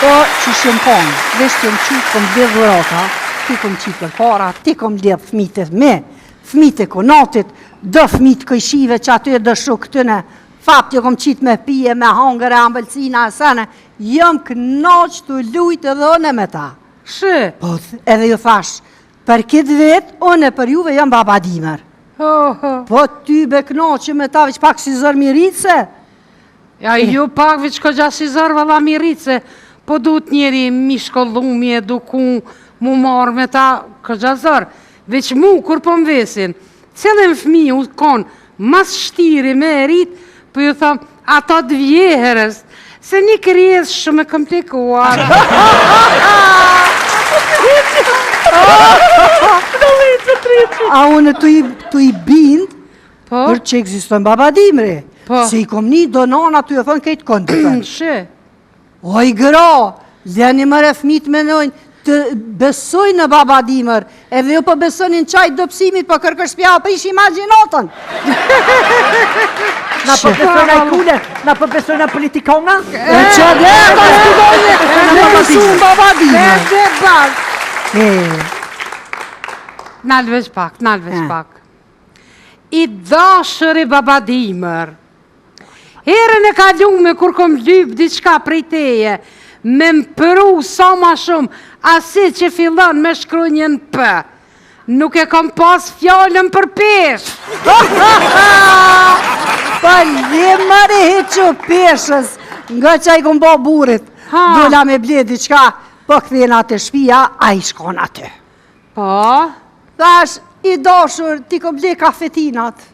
Po, që shëmë konë, vesh të më qitë kom bledh dhurata, ti kom qitë për para, ti kom bledh fmitet me, fmite konatit, dë fmit këjshive që aty dë shuk tëne, fapti kom qitë me pije, me hangër e ambelcina e sene, jam knaq të lujtë edhe one me ta. Shë? Po, edhe ju thash, për këtë vetë, one për juve jam babadimer. Po, ty be knaqë me ta veç pak si zër miritse. Ja, ju pak veç ko gja si zër vëlla miritse, po du të njeri mi shkollu, mi eduku, mu marrë me ta ko gja zër. Veç mu, kur po mvesin, cilën fmi u konë mas shtiri me erit, po ju thom, ato të vjeherës, se një kërjes shumë e komplikuar. A unë të i bind, për që egzistojnë babadimri. Se i kom një donana të ju thonë kejtë këndë. Shë? O i gra, zeni më refmit me nëjnë, të besoj në babadimër, edhe ju po besojnë në qajtë dopsimit, po kërkërshpja o prish imaginatën. Na po besojnë a i kule, na po besojnë a politikona? E që dhe, ta studojnë, në mësunë babadimër. Dhe bak. Nalveç pak. I dashër e babadimër. Herën e kalume kur kom lyp diçka prej teje, me më përu sa ma shumë, asi që fillon me shkrunjën P. Nuk e kom pas fjallën për pesh. Pa lemër e heqo peshës, nga që i kom bo burit. Dola me ble diçka, po këthena të shpia, a i shkon aty. Po? Thash, i dashur, ti kom ble kafetinat.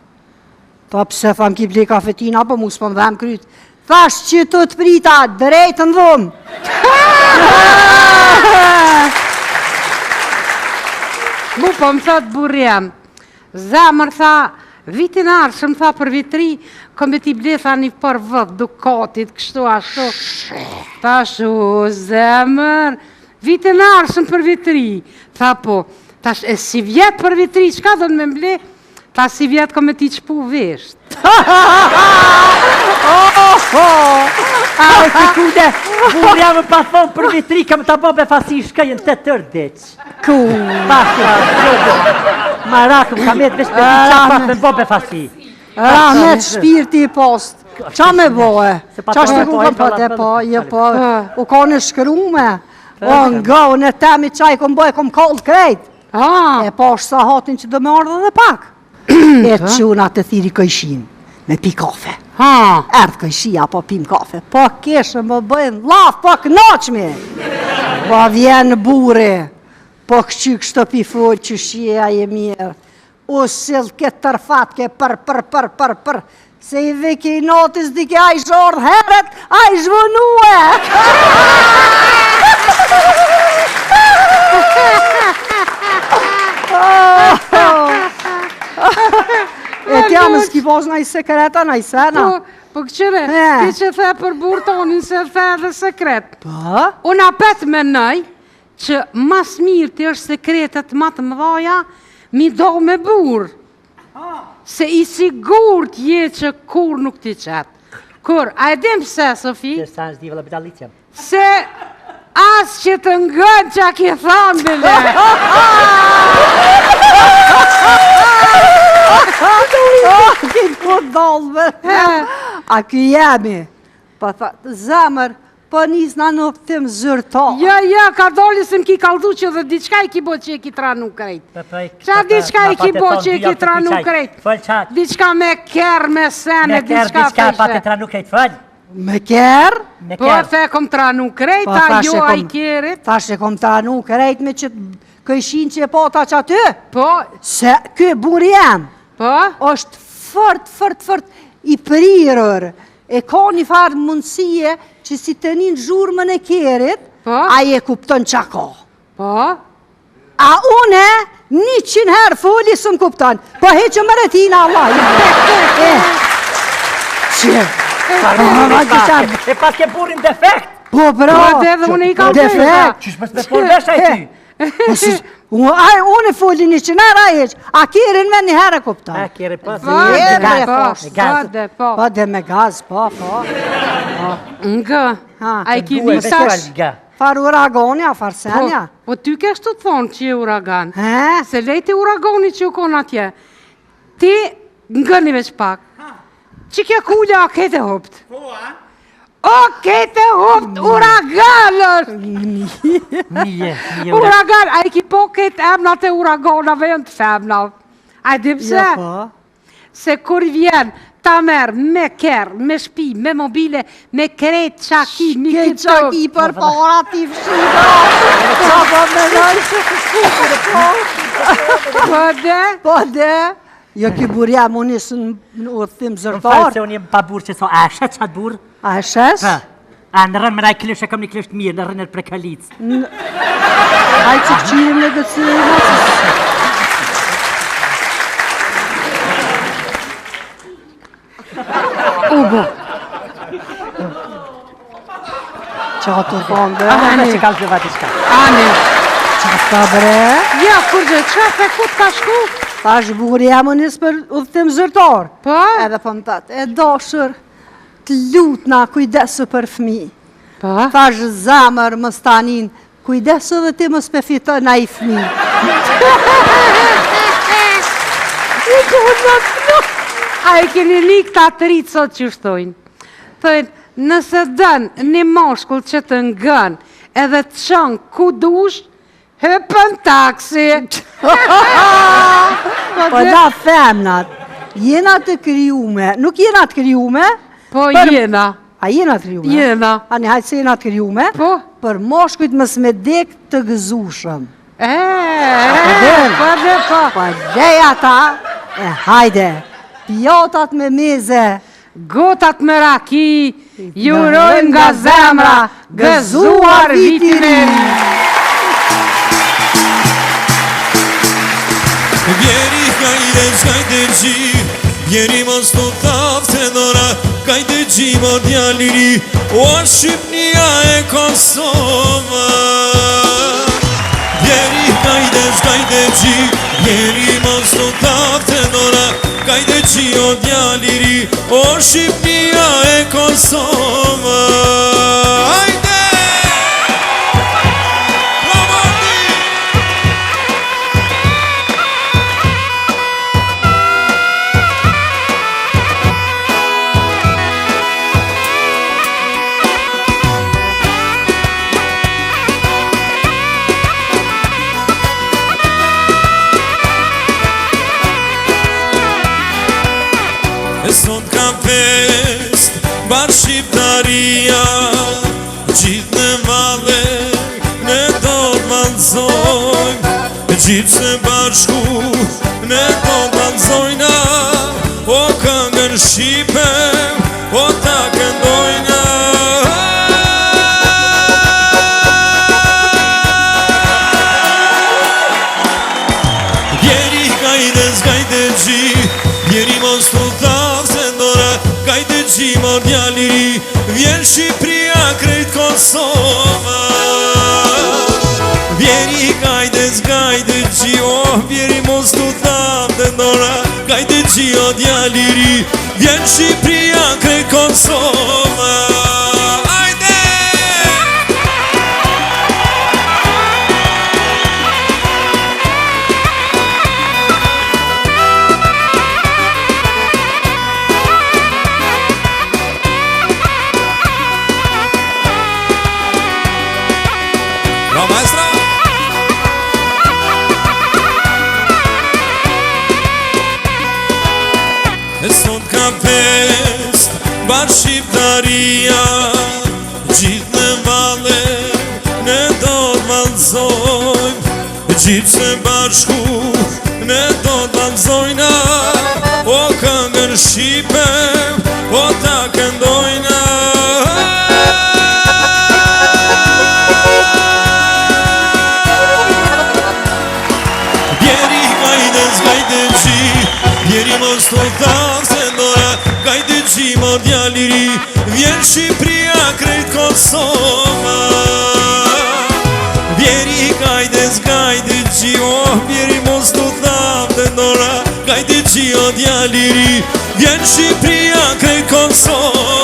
Ta pse tham ki ble kafetina, po mu s'pëm dhem kryt. Thash që të të prita, drejtë në dhumë. Mu po më thot burjem, zemër tha, vitin arshëm tha për vitri, kom e ti ble tha një për vët, dukatit, kështu ashtu. Thash, o zemër, vitin arshëm për vitri. Tha po, tash e si vjetë për vitri, qka do në me mble? Ta si vjetë kom e ti qëpu vesht. A o që kude, burja më pa thonë për vitri, kam të bo befasi shkajnë të tërdeq. Bashkë, marakëm, kam jetë vesh për një qapat me bo befasi. Rahmet shpirti i post. Qa me bohe? Qa shkru kam për te po, u ka në shkrume. O nga, në temi qaj kom bohe, kom kallë krejt. E po është sa hatin që do me ardhe dhe pak. E quna të thiri këjshin, me pi kafe. Erdhë këjshia, po pim kafe. Po keshë më bëjnë laf, po knaqmi. Po vjenë bure, po këqy kështë pi full që shia e mirë. U sill ke tërfat, ke për. Se i veke i notis dike a i shordë heret, a i zhvënue. E tja më s'ki pos në i sekreta, në i sena. Po këqyre, ti që the për burë tonin se the edhe sekret. Po? Unë apet me nëj që mas mirë të është sekretet matë më dhaja, mi do me burë. Se i sigurt je që kur nuk ti qetë. Kur, a e dim pëse, Sofi? Se as që të ngën që a ki thamë, bile. Kitë po dalve. A ky jemi. Pa tha, zemër, po njës në në pëtim zërta. Ja, ka doli se m'ki kaldu që dhe diçka i ki bo që e ki tranu krejt. Qa diçka i ki bo që e ki tranu krejt? Diçka me kërë, me sene, diçka feshe. Me kërë? Po, the kom tranu krejt, a jo a i kjerit. Thashe kom tranu krejt me që këjshin që e pata që aty. Po. Se kë buri jam. Po. Është fërt i prirër. E ka një farë mundësie që si të një zhurmën e kjerit, a je kupton qa ka. Po? A une 100 herë foli së më kupton. Po heqë më retina, Allah. Që? E pas ke burin defekt. Po, bro. Dhe unë i ka defekt. Qysh mësë me përvesh a i ty? Unë foli 100 herë a heqë. A kjerin me një herë kupton. A kjerin pas. Po, dhe me gaz, po. Nga, A i ki vistash? Far uragonja, far senja. Po ty ke shtu të thonë që je uragan. Se lejti uragoni që u konë atje. Ti ngërni veç pak. Që kja kulla a kete hopt? O kete hopt, uragan është! Mije. Uragan, a i ki po kete emnat e uragonave jënë të femnat. A i di pse? Se kur vjen ta merë me kerë, me shpi, me mobile, me krejt qaki, mi këtë Këtë qaki për para ti fshida. Qa po me Po dhe? Po dhe. Jo ki burja mu nisë në udhëtim Më falë zërtar. se unë jem pa burë që so, a shet qatë burë? A e shes? A në rënë me raj klish, e kam një klish të mirë, në rënë e prekalic. Hajë që këqirim në gëtësë. Ubo. Qa të thonë dhe? Ana që kalë të vati shka. Ani. Qa të bre? Ja, kur gjë, qa pe ku t'ka shku? Tash burja mu nisë për udhëtim zërtar. Po? Edhe po më tatë, e dashër të lutna kujdesu për fmi. Po? Tash zamër më stanin, kujdesu dhe ti më spefito na i fmi. A i keni lik të atërit sot që shtojnë. Thojnë, nëse dënë një moshkull që të ngën, edhe të shënë ku dush, hëpën taksi. Po da femnat, jena të kryume, nuk jena të kryume? Po jena. A jena të kryume? Jena. A një hajtë se jena të kryume? Po? Për moshkujt mës me dek të gëzushëm. Po dhe po. Po dheja ta, e hajde, pjotat me meze, Gotat me raki, jurojnë nga zemra, gëzuar vitin. Vjeri hajde shkajde gji, vjeri mos të thafte dora, kajde gji më djaliri, o Shqipnia e Kosova. Vjeri hajde shkajde gji, vjeri mos të thafte dora, kajde gji o djaliri, o Shqipnia e Kosova. Hajde! Sot ka fest, bar Shqiptaria, gjithë në vale, ne do të valzojmë, gjithë se bashku, ne do të valzojna, o këngën Shqipe, o ta këndojna. Vjeri kajde zgajde gji, vjeri mos të thafë, kajde gjimo djaliri, vjen Shqipria krejt Kosova. Vjeri kajde zgajde gjio, vjeri mos të thamde ndora, kajde gjio djaliri, vjen Shqipria krejt Kosova. Sot ka fest, bar Shqiptaria, gjithë në vale, ne do të valzojmë, gjithë se bashku, ne do të valzojna, o këngën Shqipe, o ta këndojna. Vjeri kajde zgajde gji, vjeri mos të thafë, kajde gjimo djaliri, vjen Shqipria krejt Kosova. Vjeri kajde zgajde gjio, vjeri mos të thafë ndora, kajde gjio djaliri, vjen Shqipria krejt Kosova.